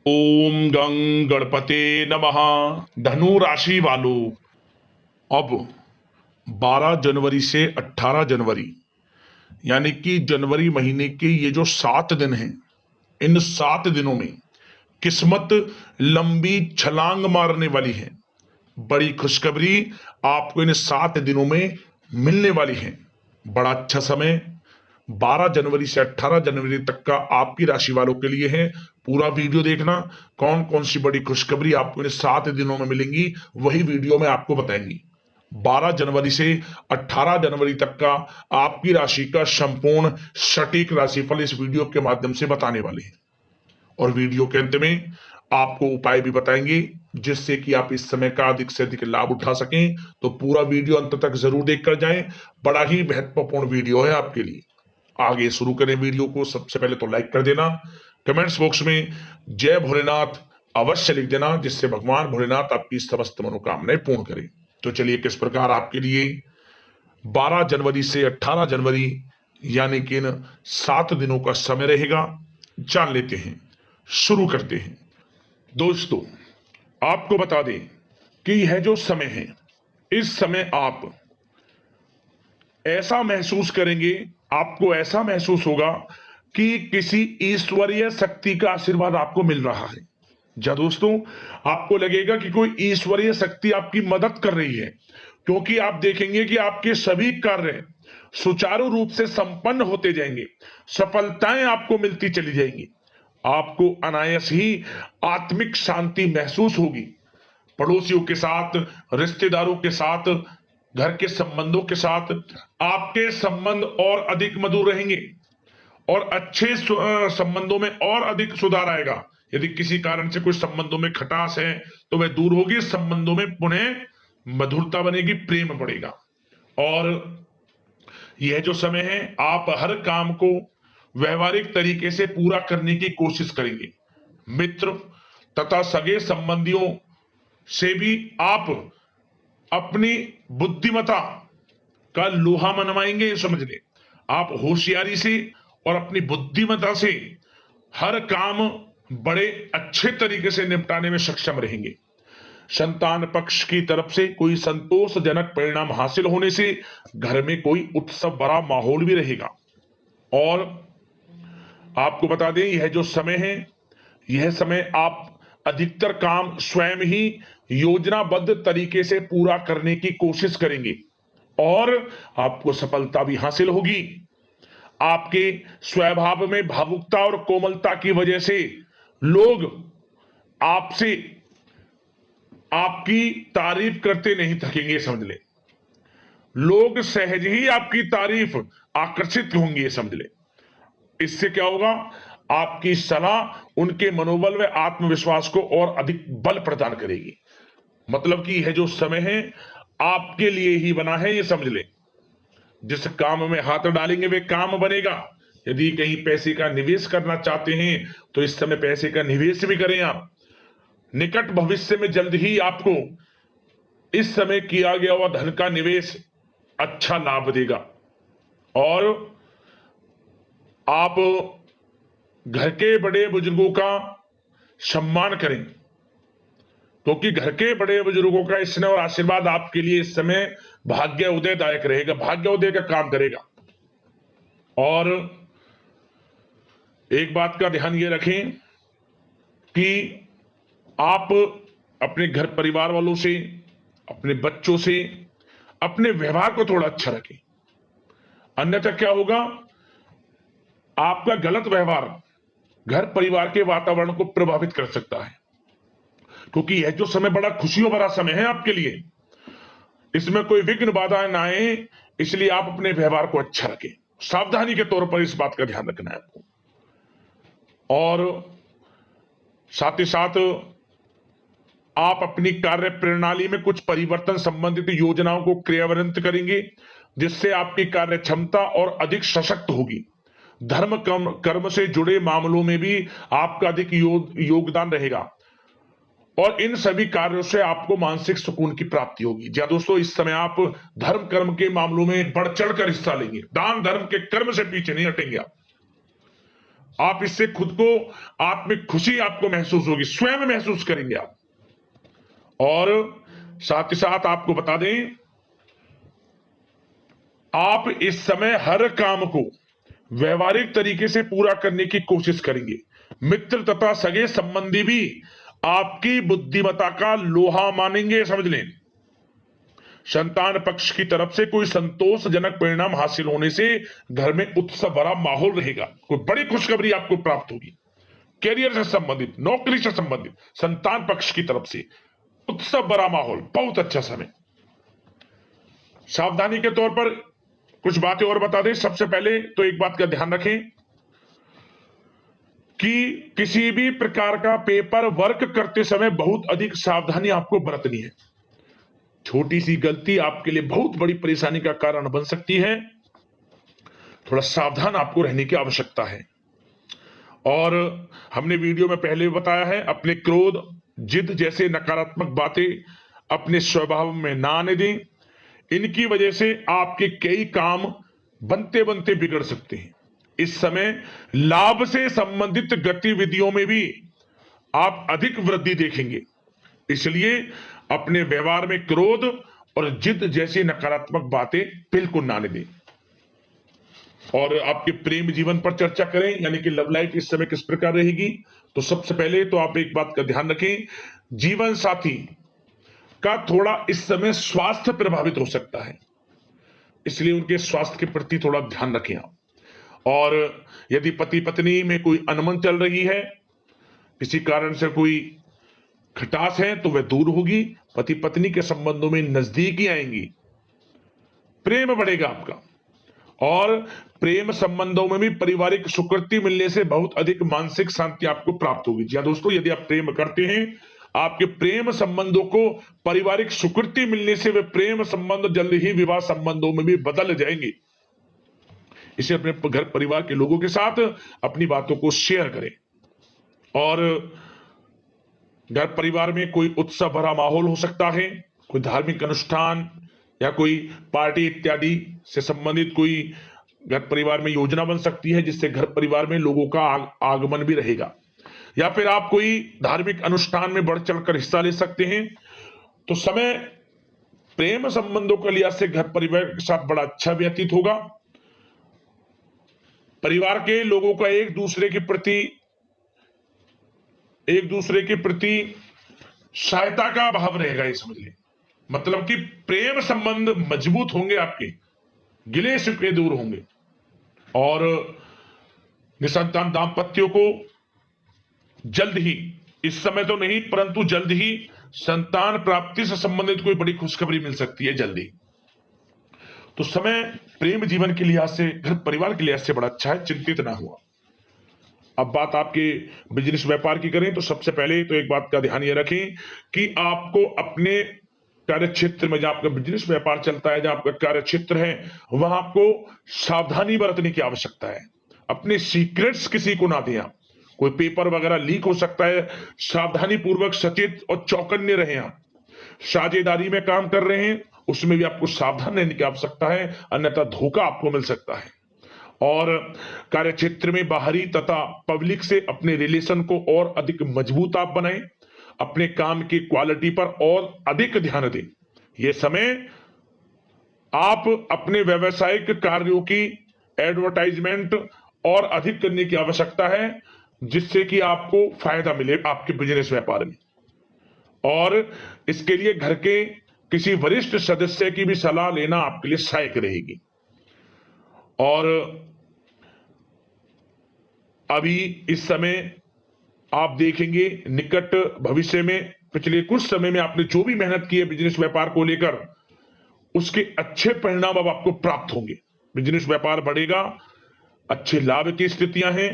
ओम गं गणपते नमः। धनु राशि वालों, अब 12 जनवरी से 18 जनवरी यानी कि जनवरी महीने के ये जो 7 दिन हैं, इन 7 दिनों में किस्मत लंबी छलांग मारने वाली है। बड़ी खुशखबरी आपको इन 7 दिनों में मिलने वाली है। बड़ा अच्छा समय 12 जनवरी से 18 जनवरी तक का आपकी राशि वालों के लिए है। पूरा वीडियो देखना, कौन कौन सी बड़ी खुशखबरी आपको इन 7 दिनों में मिलेंगी वही वीडियो में आपको बताएंगी। 12 जनवरी से 18 जनवरी तक का आपकी राशि का संपूर्ण सटीक राशिफल इस वीडियो के माध्यम से बताने वाले हैं और वीडियो के अंत में आपको उपाय भी बताएंगे जिससे कि आप इस समय का अधिक से अधिक लाभ उठा सकें। तो पूरा वीडियो अंत तक जरूर देखकर जाएं, बड़ा ही महत्वपूर्ण वीडियो है आपके लिए। आगे शुरू करें वीडियो को, सबसे पहले तो लाइक कर देना, कमेंट्स बॉक्स में जय भोलेनाथ अवश्य लिख देना जिससे भगवान भोलेनाथ आपकी समस्त मनोकामनाएं पूर्ण करें। तो चलिए किस प्रकार आपके लिए 12 जनवरी से 18 जनवरी यानी कि इन 7 दिनों का समय रहेगा, जान लेते हैं, शुरू करते हैं। दोस्तों, आपको बता दें कि यह जो समय है, इस समय आप ऐसा महसूस करेंगे, आपको ऐसा महसूस होगा कि किसी ईश्वरीय शक्ति का आशीर्वाद आपको मिल रहा है। जा दोस्तों, आपको लगेगा कि कोई ईश्वरीय शक्ति आपकी मदद कर रही है, क्योंकि आप देखेंगे कि आपके सभी कार्य सुचारू रूप से संपन्न होते जाएंगे, सफलताएं आपको मिलती चली जाएंगी, आपको अनायास ही आत्मिक शांति महसूस होगी। पड़ोसियों के साथ, रिश्तेदारों के साथ, घर के संबंधों के साथ आपके संबंध और अधिक मधुर रहेंगे और अच्छे संबंधों में और अधिक सुधार आएगा। यदि किसी कारण से कोई संबंधों में खटास है तो वह दूर होगी, संबंधों में पुनः मधुरता बनेगी, प्रेम बढ़ेगा। और यह जो समय है, आप हर काम को व्यवहारिक तरीके से पूरा करने की कोशिश करेंगे। मित्र तथा सगे संबंधियों से भी आप अपनी बुद्धिमत्ता का लोहा मनवाएंगे। समझ ले, आप होशियारी से और अपनी बुद्धिमत्ता से हर काम बड़े अच्छे तरीके से निपटाने में सक्षम रहेंगे। संतान पक्ष की तरफ से कोई संतोषजनक परिणाम हासिल होने से घर में कोई उत्सव भरा माहौल भी रहेगा। और आपको बता दें, यह जो समय है, यह समय आप अधिकतर काम स्वयं ही योजनाबद्ध तरीके से पूरा करने की कोशिश करेंगे और आपको सफलता भी हासिल होगी। आपके स्वभाव में भावुकता और कोमलता की वजह से लोग आपसे आपकी तारीफ करते नहीं थकेंगे। समझ ले, लोग सहज ही आपकी तारीफ आकर्षित होंगे। समझ ले, इससे क्या होगा, आपकी सलाह उनके मनोबल व आत्मविश्वास को और अधिक बल प्रदान करेगी। मतलब कि यह जो समय है आपके लिए ही बना है, ये समझ ले। जिस काम में हाथ डालेंगे वे काम बनेगा। यदि कहीं पैसे का निवेश करना चाहते हैं तो इस समय पैसे का निवेश भी करें आप। निकट भविष्य में जल्द ही आपको इस समय किया गया हुआ धन का निवेश अच्छा लाभ देगा। और आप घर के बड़े बुजुर्गों का सम्मान करें, क्योंकि घर के बड़े बुजुर्गों का स्नेह और आशीर्वाद आपके लिए इस समय भाग्य उदयदायक रहेगा, भाग्य उदय का काम करेगा। और एक बात का ध्यान ये रखें कि आप अपने घर परिवार वालों से, अपने बच्चों से अपने व्यवहार को थोड़ा अच्छा रखें, अन्यथा क्या होगा, आपका गलत व्यवहार घर परिवार के वातावरण को प्रभावित कर सकता है। क्योंकि यह जो समय बड़ा खुशियों भरा समय है आपके लिए, इसमें कोई विघ्न बाधाएं ना आए, इसलिए आप अपने व्यवहार को अच्छा रखें। सावधानी के तौर पर इस बात का ध्यान रखना है आपको। और साथ ही साथ आप अपनी कार्य प्रणाली में कुछ परिवर्तन संबंधित योजनाओं को क्रियान्वित करेंगे जिससे आपकी कार्य क्षमता और अधिक सशक्त होगी। धर्म कर्म से जुड़े मामलों में भी आपका अधिक योगदान रहेगा और इन सभी कार्यों से आपको मानसिक सुकून की प्राप्ति होगी। जी दोस्तों, इस समय आप धर्म कर्म के मामलों में बढ़ चढ़कर हिस्सा लेंगे, दान धर्म के कर्म से पीछे नहीं हटेंगे आप। आप इससे खुद को, आप में खुशी आपको महसूस होगी, स्वयं महसूस करेंगे आप। और साथ ही साथ आपको बता दें, आप इस समय हर काम को व्यवहारिक तरीके से पूरा करने की कोशिश करेंगे। मित्र तथा सगे संबंधी भी आपकी बुद्धिमत्ता का लोहा मानेंगे, समझ लें। संतान पक्ष की तरफ से कोई संतोषजनक परिणाम हासिल होने से घर में उत्सव भरा माहौल रहेगा। कोई बड़ी खुशखबरी आपको प्राप्त होगी, कैरियर से संबंधित, नौकरी से संबंधित, संतान पक्ष की तरफ से उत्सव भरा माहौल, बहुत अच्छा समय। सावधानी के तौर पर कुछ बातें और बता दें। सबसे पहले तो एक बात का ध्यान रखें कि किसी भी प्रकार का पेपर वर्क करते समय बहुत अधिक सावधानी आपको बरतनी है। छोटी सी गलती आपके लिए बहुत बड़ी परेशानी का कारण बन सकती है। थोड़ा सावधान आपको रहने की आवश्यकता है। और हमने वीडियो में पहले भी बताया है, अपने क्रोध, जिद जैसे नकारात्मक बातें अपने स्वभाव में ना आने दें। इनकी वजह से आपके कई काम बनते बनते बिगड़ सकते हैं। इस समय लाभ से संबंधित गतिविधियों में भी आप अधिक वृद्धि देखेंगे, इसलिए अपने व्यवहार में क्रोध और जिद जैसी नकारात्मक बातें बिल्कुल ना आने दें। और आपके प्रेम जीवन पर चर्चा करें, यानी कि लव लाइफ इस समय किस प्रकार रहेगी। तो सबसे पहले तो आप एक बात का ध्यान रखें, जीवन साथी का थोड़ा इस समय स्वास्थ्य प्रभावित हो सकता है, इसलिए उनके स्वास्थ्य के प्रति थोड़ा ध्यान रखें आप। और यदि पति पत्नी में कोई अनबन चल रही है, किसी कारण से कोई खटास है, तो वह दूर होगी। पति पत्नी के संबंधों में नजदीकी आएंगी, प्रेम बढ़ेगा आपका। और प्रेम संबंधों में भी पारिवारिक स्वीकृति मिलने से बहुत अधिक मानसिक शांति आपको प्राप्त होगी। जी हाँ दोस्तों, यदि आप प्रेम करते हैं, आपके प्रेम संबंधों को पारिवारिक स्वीकृति मिलने से वे प्रेम संबंध जल्द ही विवाह संबंधों में भी बदल जाएंगे। इसे अपने घर परिवार के लोगों के साथ अपनी बातों को शेयर करें। और घर परिवार में कोई उत्सव भरा माहौल हो सकता है, कोई धार्मिक अनुष्ठान या कोई पार्टी इत्यादि से संबंधित कोई घर परिवार में योजना बन सकती है, जिससे घर परिवार में लोगों का आगमन भी रहेगा। या फिर आप कोई धार्मिक अनुष्ठान में बढ़ चढ़कर हिस्सा ले सकते हैं। तो समय प्रेम संबंधों के लिहाज से घर परिवार के साथ बड़ा अच्छा व्यतीत होगा। परिवार के लोगों का एक दूसरे के प्रति सहायता का भाव रहेगा, ये समझ लें। मतलब कि प्रेम संबंध मजबूत होंगे, आपके गिले शिकवे दूर होंगे। और निसंतान दाम्पत्यों को जल्द ही, इस समय तो नहीं परंतु जल्द ही संतान प्राप्ति से संबंधित कोई बड़ी खुशखबरी मिल सकती है जल्दी। तो समय प्रेम जीवन के लिहाज से, घर परिवार के लिहाज से बड़ा अच्छा है, चिंतित ना हुआ। अब बात आपके बिजनेस व्यापार की करें, तो सबसे पहले तो एक बात का ध्यान ये रखें कि आपको अपने कार्य क्षेत्र में, जहां आपका बिजनेस व्यापार चलता है, जहां आपका कार्य क्षेत्र है, वहां आपको सावधानी बरतने की आवश्यकता है। अपने सीक्रेट्स किसी को ना दें आप। कोई पेपर वगैरह लीक हो सकता है, सावधानी पूर्वक सचेत और चौकन्ने रहें आप। साझेदारी में काम कर रहे हैं, उसमें भी आपको सावधान रहने की आवश्यकता है, अन्यथा धोखा आपको मिल सकता है। और कार्य क्षेत्र में बाहरी तथा पब्लिक से अपने रिलेशन को और अधिक मजबूत आप बनाएं। अपने काम की क्वालिटी पर और अधिक ध्यान दें। यह समय आप अपने व्यावसायिक कार्यों की एडवर्टाइजमेंट और अधिक करने की आवश्यकता है, जिससे कि आपको फायदा मिले आपके बिजनेस व्यापार में। और इसके लिए घर के किसी वरिष्ठ सदस्य की भी सलाह लेना आपके लिए सहायक रहेगी। और अभी इस समय आप देखेंगे, निकट भविष्य में, पिछले कुछ समय में आपने जो भी मेहनत की है बिजनेस व्यापार को लेकर, उसके अच्छे परिणाम अब आपको प्राप्त होंगे। बिजनेस व्यापार बढ़ेगा, अच्छे लाभ की स्थितियां हैं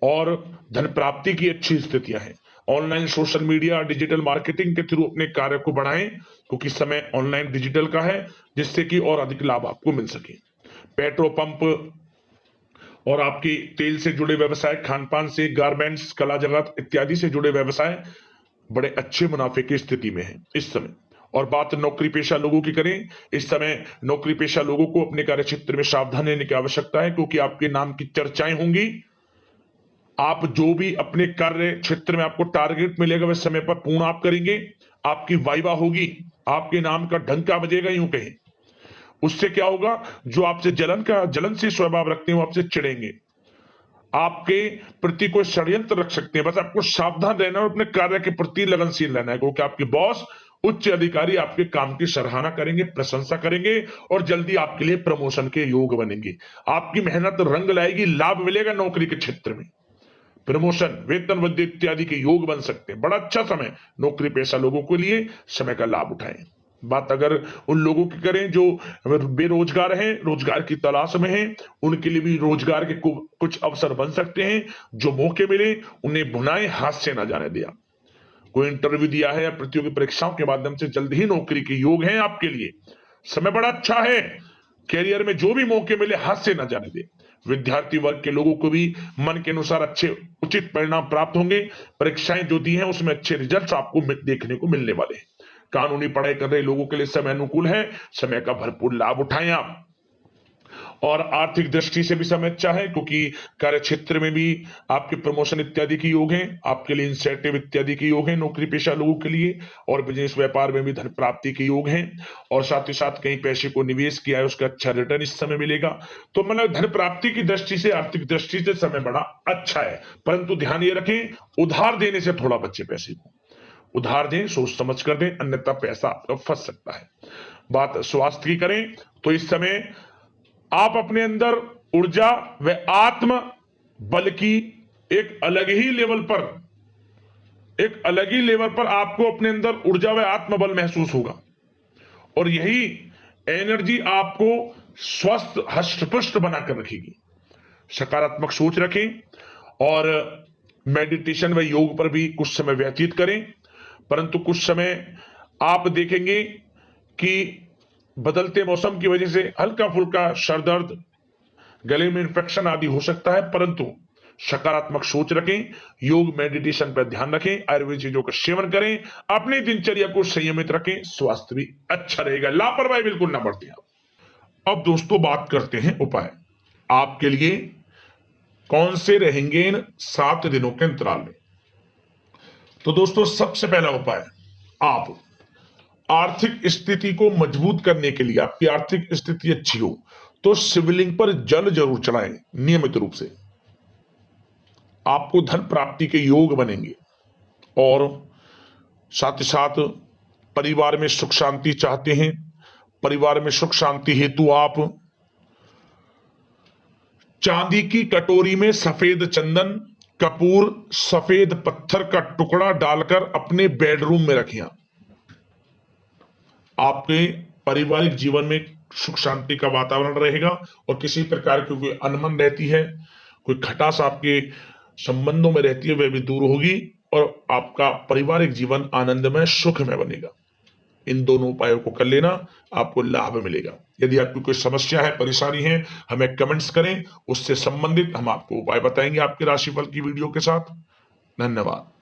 और धन प्राप्ति की अच्छी स्थितियां हैं। Online social media, digital marketing के थ्रू अपने कार्य को बढ़ाएं, क्योंकि समय ऑनलाइन डिजिटल का है, जिससे कि और अधिक लाभ आपको मिल सके। पेट्रोल पंप और आपकी तेल से जुड़े व्यवसाय, खान पान से, गारमेंट्स, कला जगत इत्यादि से जुड़े व्यवसाय बड़े अच्छे मुनाफे की स्थिति में है इस समय। और बात नौकरी पेशा लोगों की करें, इस समय नौकरी पेशा लोगों को अपने कार्य क्षेत्र में सावधान रहने की आवश्यकता है, क्योंकि आपके नाम की चर्चाएं होंगी। आप जो भी अपने कार्य क्षेत्र में आपको टारगेट मिलेगा वह समय पर पूर्ण आप करेंगे। आपकी वाइवा होगी, आपके नाम का डंका बजेगा, यूं कहें। उससे क्या होगा, जो आपसे जलनशील स्वभाव रखते हैं वो आपसे चिढ़ेंगे, आपके प्रति कोई षड्यंत्र रख सकते हैं। बस आपको सावधान रहना और अपने कार्य के प्रति लगनशील रहना है, क्योंकि आपके बॉस उच्च अधिकारी आपके काम की सराहना करेंगे, प्रशंसा करेंगे और जल्दी आपके लिए प्रमोशन के योग बनेंगे। आपकी मेहनत रंग लाएगी, लाभ मिलेगा नौकरी के क्षेत्र में, प्रमोशन, वेतन वृद्धि इत्यादि के योग बन सकते हैं। बड़ा अच्छा समय नौकरी पेशा लोगों के लिए, समय का लाभ उठाएं। बात अगर उन लोगों की करें जो बेरोजगार हैं, रोजगार की तलाश में हैं, उनके लिए भी रोजगार के कुछ अवसर बन सकते हैं। जो मौके मिले उन्हें भुनाएं, हाथ से ना जाने दिया। कोई इंटरव्यू दिया है या प्रतियोगी परीक्षाओं के माध्यम से जल्द ही नौकरी के योग हैं आपके लिए। समय बड़ा अच्छा है, कैरियर में जो भी मौके मिले हाथ से ना जाने दे। विद्यार्थी वर्ग के लोगों को भी मन के अनुसार अच्छे उचित परिणाम प्राप्त होंगे। परीक्षाएं जो दी हैं उसमें अच्छे रिजल्ट्स आपको देखने को मिलने वाले हैं। कानूनी पढ़ाई कर रहे लोगों के लिए समय अनुकूल है, समय का भरपूर लाभ उठाएं आप। और आर्थिक दृष्टि से भी समय अच्छा है, क्योंकि कार्य क्षेत्र में भी आपके प्रमोशन इत्यादि के योग हैं, आपके लिए इंसेंटिव इत्यादि के योग हैं नौकरी पेशा लोगों के लिए। और बिजनेस व्यापार में भी धन प्राप्ति के योग हैं, और साथ ही साथ कहीं पैसे को निवेश किया है उसका अच्छा रिटर्न इस समय मिलेगा। तो मतलब धन प्राप्ति की दृष्टि से, आर्थिक दृष्टि से समय बड़ा अच्छा है। परंतु ध्यान ये रखें, उधार देने से थोड़ा बचे। पैसे को उधार दें, सोच समझ कर दें, अन्यथा पैसा आपका फंस सकता है। बात स्वास्थ्य की करें तो इस समय आप अपने अंदर ऊर्जा व आत्म बल की एक अलग ही लेवल पर आपको अपने अंदर ऊर्जा व आत्म बल महसूस होगा, और यही एनर्जी आपको स्वस्थ हष्ट-पुष्ट बनाकर रखेगी। सकारात्मक सोच रखें और मेडिटेशन व योग पर भी कुछ समय व्यतीत करें। परंतु कुछ समय आप देखेंगे कि बदलते मौसम की वजह से हल्का फुल्का सर दर्द, गले में इंफेक्शन आदि हो सकता है, परंतु सकारात्मक सोच रखें, योग मेडिटेशन पर ध्यान रखें, आयुर्वेद चीजों का सेवन करें, अपनी दिनचर्या को संयमित रखें, स्वास्थ्य भी अच्छा रहेगा। लापरवाही बिल्कुल ना बरतें। अब दोस्तों बात करते हैं उपाय। आपके लिए कौन से रहेंगे इन 7 दिनों के अंतराल में। तो दोस्तों सबसे पहला उपाय, आप आर्थिक स्थिति को मजबूत करने के लिए, आपकी आर्थिक स्थिति अच्छी हो तो शिवलिंग पर जल जरूर चढ़ाएं नियमित रूप से। आपको धन प्राप्ति के योग बनेंगे, और साथ ही साथ परिवार में सुख शांति चाहते हैं, परिवार में सुख शांति हेतु आप चांदी की कटोरी में सफेद चंदन, कपूर, सफेद पत्थर का टुकड़ा डालकर अपने बेडरूम में रखें। आपके पारिवारिक जीवन में सुख शांति का वातावरण रहेगा, और किसी प्रकार की कोई अनमन रहती है, कोई खटास आपके संबंधों में रहती है, वह भी दूर होगी, और आपका पारिवारिक जीवन आनंदमय सुखमय बनेगा। इन दोनों उपायों को कर लेना, आपको लाभ मिलेगा। यदि आपकी कोई समस्या है, परेशानी है, हमें कमेंट्स करें, उससे संबंधित हम आपको उपाय बताएंगे आपके राशिफल की वीडियो के साथ। धन्यवाद।